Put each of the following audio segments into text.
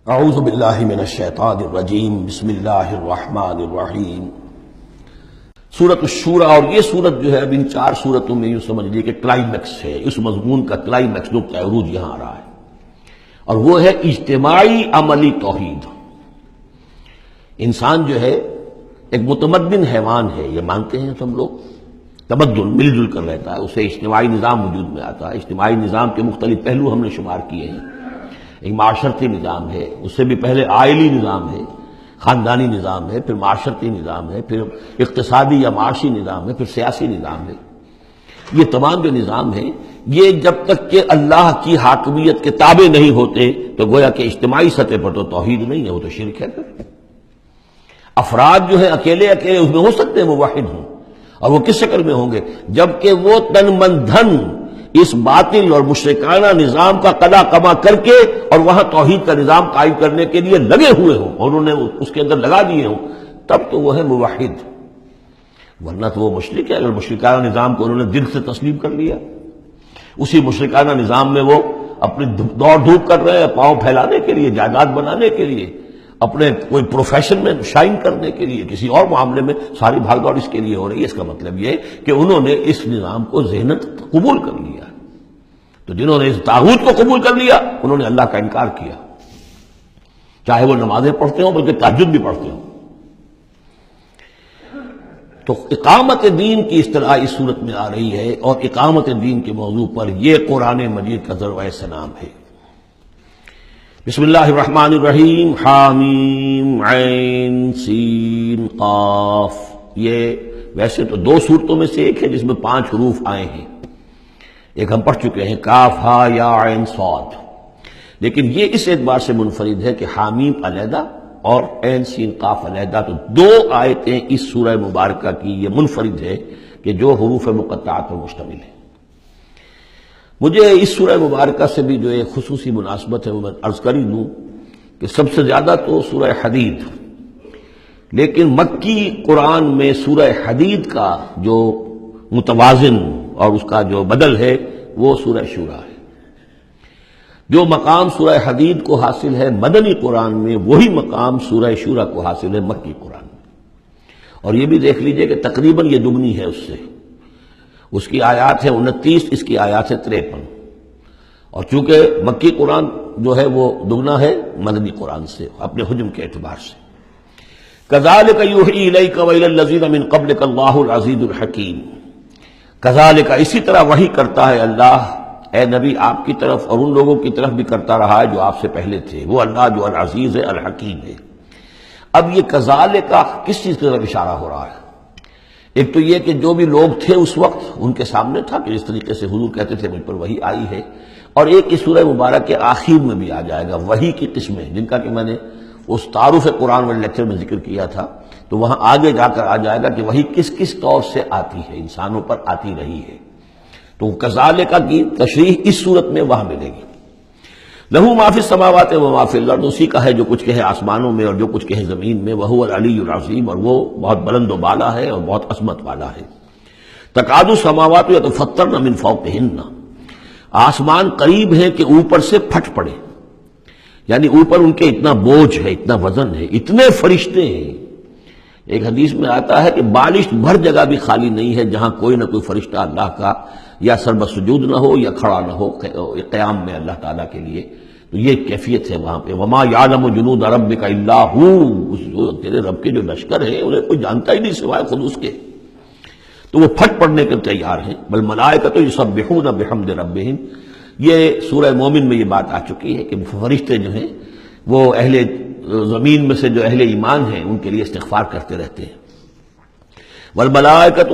اعوذ باللہ من الشیطان الرجیم، بسم اللہ الرحمن الرحیم۔ سورۃ الشورى، اور یہ سورت جو ہے اب ان چار سورتوں میں یوں سمجھ لیجیے کہ کلائمیکس ہے، اس مضمون کا کلائمیکس نقطہ عروج یہاں آ رہا ہے، اور وہ ہے اجتماعی عملی توحید۔ انسان جو ہے ایک متمدن حیوان ہے، یہ مانتے ہیں ہم لوگ، تمدن مل جل کر رہتا ہے، اسے اجتماعی نظام وجود میں آتا ہے۔ اجتماعی نظام کے مختلف پہلو ہم نے شمار کیے ہیں۔ ایک معاشرتی نظام ہے، اس سے بھی پہلے آئلی نظام ہے، خاندانی نظام ہے، پھر معاشرتی نظام ہے، پھر اقتصادی یا معاشی نظام ہے، پھر سیاسی نظام ہے۔ یہ تمام جو نظام ہیں، یہ جب تک کہ اللہ کی حاکمیت کے تابع نہیں ہوتے تو گویا کہ اجتماعی سطح پر تو توحید نہیں ہے، وہ تو شرک ہے۔ پھر افراد جو ہیں اکیلے اکیلے اس میں ہو سکتے ہیں موحد ہوں، اور وہ کس شکل میں ہوں گے؟ جبکہ وہ تن من دھن اس باطل اور مشرکانہ نظام کا قضا کما کر کے اور وہاں توحید کا نظام قائم کرنے کے لیے لگے ہوئے ہوں اور انہوں نے اس کے اندر لگا دیے ہوں، تب تو وہ ہے موحد، ورنہ تو وہ مشرک ہے۔ اگر مشرکانہ نظام کو انہوں نے دل سے تسلیم کر لیا، اسی مشرکانہ نظام میں وہ اپنی دوڑ دھوپ کر رہے ہیں پاؤں پھیلانے کے لیے، جائیداد بنانے کے لیے، اپنے کوئی پروفیشن میں شائن کرنے کے لیے، کسی اور معاملے میں ساری بھاگ دوڑ اس کے لیے ہو رہی ہے۔ اس کا مطلب یہ کہ انہوں نے اس نظام کو ذہناً قبول کر لیا۔ تو جنہوں نے اس طاغوت کو قبول کر لیا انہوں نے اللہ کا انکار کیا، چاہے وہ نمازیں پڑھتے ہوں بلکہ تہجد بھی پڑھتے ہوں۔ تو اقامت دین کی اصطلاح اس صورت میں آ رہی ہے، اور اقامت دین کے موضوع پر یہ قرآن مجید کا ذروۂ سلام ہے۔ بسم اللہ الرحمن الرحیم، حامیم عین سین قاف۔ یہ ویسے تو دو صورتوں میں سے ایک ہے جس میں 5 حروف آئے ہیں، ایک ہم پڑھ چکے ہیں کاف ہا یا عین صاد، لیکن یہ اس اعتبار سے منفرد ہے کہ حامیم علیحدہ اور عین سین قاف علیحدہ، تو 2 آیتیں اس سورہ مبارکہ کی یہ منفرد ہے کہ جو حروف مقطعات پر مشتمل ہے۔ مجھے اس سورہ مبارکہ سے بھی جو ایک خصوصی مناسبت ہے وہ میں عرض کر ہی دوں کہ سب سے زیادہ تو سورہ حدید، لیکن مکی قرآن میں سورہ حدید کا جو متوازن اور اس کا جو بدل ہے وہ سورہ شورى ہے۔ جو مقام سورہ حدید کو حاصل ہے مدنی قرآن میں، وہی مقام سورہ شورى کو حاصل ہے مکی قرآن میں، اور یہ بھی دیکھ لیجئے کہ تقریباً یہ دگنی ہے اس سے۔ اس کی آیات ہے 29، اس کی آیات ہے 53، اور چونکہ مکی قرآن جو ہے وہ دگنا ہے مدنی قرآن سے اپنے حجم کے اعتبار سے۔ کذالک یوحی الیک والی الذین من قبلک اللہ العزیز الحکیم۔ کذالک، اسی طرح وحی کرتا ہے اللہ اے نبی آپ کی طرف، اور ان لوگوں کی طرف بھی کرتا رہا ہے جو آپ سے پہلے تھے، وہ اللہ جو العزیز ہے الحکیم ہے۔ اب یہ کذالک کس چیز کی طرف اشارہ ہو رہا ہے؟ ایک تو یہ کہ جو بھی لوگ تھے اس وقت ان کے سامنے تھا کہ جس طریقے سے حضور کہتے تھے مجھ پر وحی آئی ہے، اور ایک اس سورہ مبارک کے آخر میں بھی آ جائے گا وحی کی قسمیں، جن کا کہ میں نے اس تعارف قرآن والے لیکچر میں ذکر کیا تھا، تو وہاں آگے جا کر آ جائے گا کہ وحی کس کس طور سے آتی ہے، انسانوں پر آتی رہی ہے۔ تو کذالک کی تشریح اس صورت میں وہاں ملے گی۔ لہو ما فی السماوات و ما فی الارض، اسی کا ہے جو کچھ کہے آسمانوں میں اور جو کچھ کہے زمین میں، وہو العلی العظیم، اور وہ بہت بلند و بالا ہے اور بہت عظمت والا ہے۔ تکاد السماوات یتفطرن من فوقہن، آسمان قریب ہے کہ اوپر سے پھٹ پڑے، یعنی اوپر ان کے اتنا بوجھ ہے، اتنا وزن ہے، اتنے فرشتے ہیں۔ ایک حدیث میں آتا ہے کہ بالشت بھر جگہ بھی خالی نہیں ہے جہاں کوئی نہ کوئی فرشتہ اللہ کا یا سر بسجود نہ ہو یا کھڑا نہ ہو قیام میں اللہ تعالیٰ کے لیے۔ تو یہ کیفیت ہے وہاں پہ۔ وما یعلم جنود ربک الا ہو، تیرے رب کے جو لشکر ہیں انہیں کوئی جانتا ہی نہیں سوائے خود اس کے، تو وہ پھٹ پڑنے کے تیار ہیں۔ والملائکۃ یسبحون بحمد ربہم، یہ سورہ مومن میں یہ بات آ چکی ہے کہ فرشتے جو ہیں وہ اہل زمین میں سے جو اہل ایمان ہیں ان کے لیے استغفار کرتے رہتے ہیں۔ والملائکۃ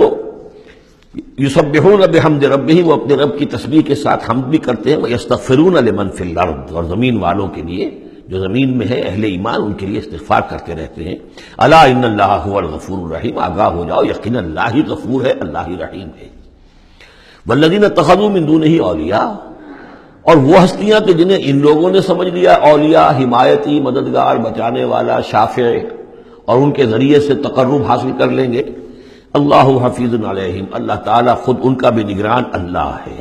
یسبحون بحمد ربہم، وہ اپنے رب کی تسبیح کے ساتھ حمد بھی کرتے ہیں۔ ویستغفرون لمن فی الارض، اور زمین والوں کے لیے جو زمین میں ہے اہل ایمان ان کے لیے استغفار کرتے رہتے ہیں۔ الا ان اللہ هو الغفور الرحیم، آگاہ ہو جاؤ یقینا اللہ ہی غفور ہے، اللہ ہی رحیم ہے۔ والذین اتخذوا من دونہ اولیاء، اور وہ ہستیاں کہ جنہیں ان لوگوں نے سمجھ لیا اولیاء، حمایتی، مددگار، بچانے والا، شافع، اور ان کے ذریعے سے تقرب حاصل کر لیں گے۔ اللہ حفیظ علیہم، اللہ تعالیٰ خود ان کا بھی نگران اللہ ہے۔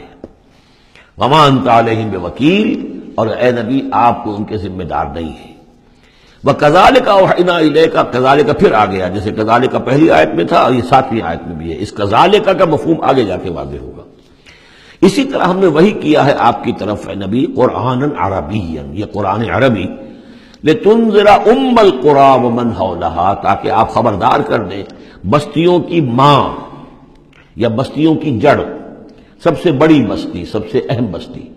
وما انت علیہم بوکیل، اور اے نبی آپ کو ان کے ذمہ دار نہیں ہے۔ وَكَذَلِكَ أَوْحَيْنَا إِلَيْكَ، کذالک پھر آ گیا، جیسے کذالک پہلی آیت میں تھا اور یہ 7ویں آیت میں بھی ہے، اس کذالک کا مفہوم آگے جا کے واضح ہوگا۔ اسی طرح ہم نے وحی کیا ہے آپ کی طرف اے نبی قرآنا عربیا، یہ قرآن عربی، لِتُنذِرَ أُمَّ الْقُرَىٰ وَمَنْ حَوْلَهَا، تاکہ آپ خبردار کر دیں بستیوں کی ماں یا بستیوں کی جڑ، سب سے بڑی بستی، سب سے اہم بستی۔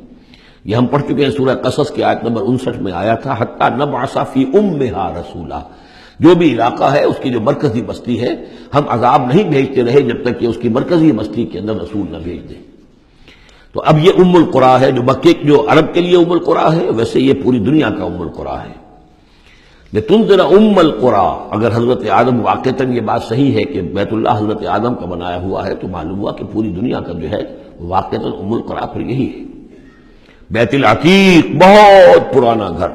یہ ہم پڑھ چکے ہیں سورہ قصص کی آیت نمبر 59 میں آیا تھا، حتیٰ نبعث فی امہا رسولا، جو بھی علاقہ ہے اس کی جو مرکزی بستی ہے ہم عذاب نہیں بھیجتے رہے جب تک کہ اس کی مرکزی بستی کے اندر رسول نہ بھیج دیں۔ تو اب یہ ام القریٰ ہے، جو مکے جو عرب کے لیے ام القریٰ ہے، ویسے یہ پوری دنیا کا ام القریٰ ہے۔ لِتُنذِرَ أُمَّ الْقُرَىٰ، اگر حضرت آدم واقعتاً یہ بات صحیح ہے کہ بیت اللہ حضرت آدم کا بنایا ہوا ہے، تو معلوم ہوا کہ پوری دنیا کا جو ہے واقعتاً ام القریٰ پھر یہی ہے، بیت العتیق، بہت پرانا گھر،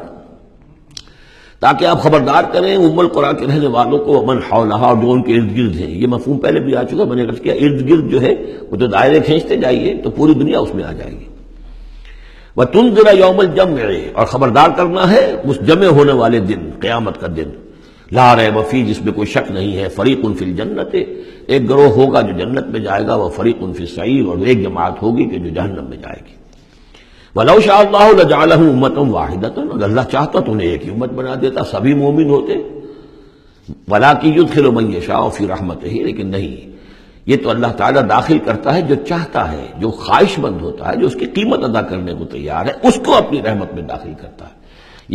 تاکہ آپ خبردار کریں ام القریٰ کے رہنے والوں کو، ومن حولہا، اور جو ان کے ارد گرد ہیں۔ یہ مفہوم پہلے بھی آ چکا، میں نے عرض کیا ارد گرد جو ہے وہ تو دائرے کھینچتے جائیے تو پوری دنیا اس میں آ جائے گی۔ وَتُنذِرَ يَوْمَ الْجَمْعِ، اور خبردار کرنا ہے اس جمع ہونے والے دن، قیامت کا دن، لا ریب فیہ، جس میں کوئی شک نہیں ہے، فریق فی الجنت، ایک گروہ ہوگا جو جنت میں جائے گا، وہ فریق فی السعیر، اور ایک جماعت ہوگی کہ جو جہنم میں جائے گی۔ وَلَوْ شَاءَ اللَّهُ لَجَعَلَهُمْ أُمَّةً وَاحِدَةً، اگر اللہ چاہتا تو انہیں ایک ہی امت بنا دیتا، سبھی مومن ہوتے۔ وَلَٰكِن يُدْخِلُ مَن يَشَاءُ فِي رَحْمَتِهِ، لیکن نہیں، یہ تو اللہ تعالیٰ داخل کرتا ہے جو چاہتا ہے، جو خواہش مند ہوتا ہے، جو اس کی قیمت ادا کرنے کو تیار ہے، اس کو اپنی رحمت میں داخل کرتا ہے۔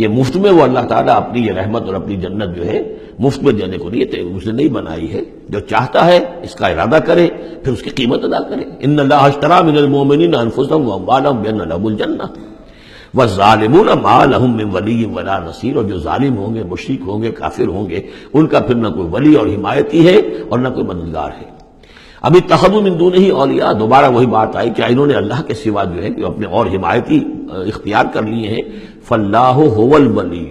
یہ مفت میں وہ اللہ تعالیٰ اپنی یہ رحمت اور اپنی جنت جو ہے مفت میں دینے کو نہیں، اس نے نہیں بنائی ہے، جو چاہتا ہے اس کا ارادہ کرے پھر اس کی قیمت ادا کرے۔ ان اللہ اشتری من المؤمنین انفسهم واموالهم بان لهم الجنہ والظالمون ما لهم من ولی ولا نصیر، اور جو ظالم ہوں گے، مشرک ہوں گے، کافر ہوں گے، ان کا پھر نہ کوئی ولی اور حمایتی ہے اور نہ کوئی مددگار ہے۔ ابھی اتخذوا من دونہ اولیاء، دوبارہ وہی بات آئی کہ انہوں نے اللہ کے سوا جو ہے کہ اپنے اور حمایتی اختیار کر لیے ہیں۔ فاللہ هو الولی،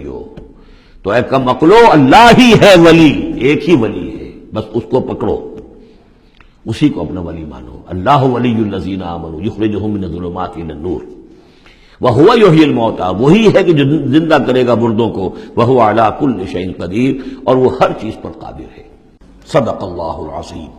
تو اے کم عقلو، اللہ ہی ہے ولی، ایک ہی ولی ہے، بس اس کو پکڑو، اسی کو اپنا ولی مانو۔ اللہ ولی الذین آمنوا یخرجہم من الظلمات الی النور وہو یحیی الموتیٰ، وہی ہے کہ جو زندہ کرے گا مردوں کو، وہو علی کل شیء قدیر، اور وہ ہر چیز پر قادر ہے۔ صدق اللہ العظیم۔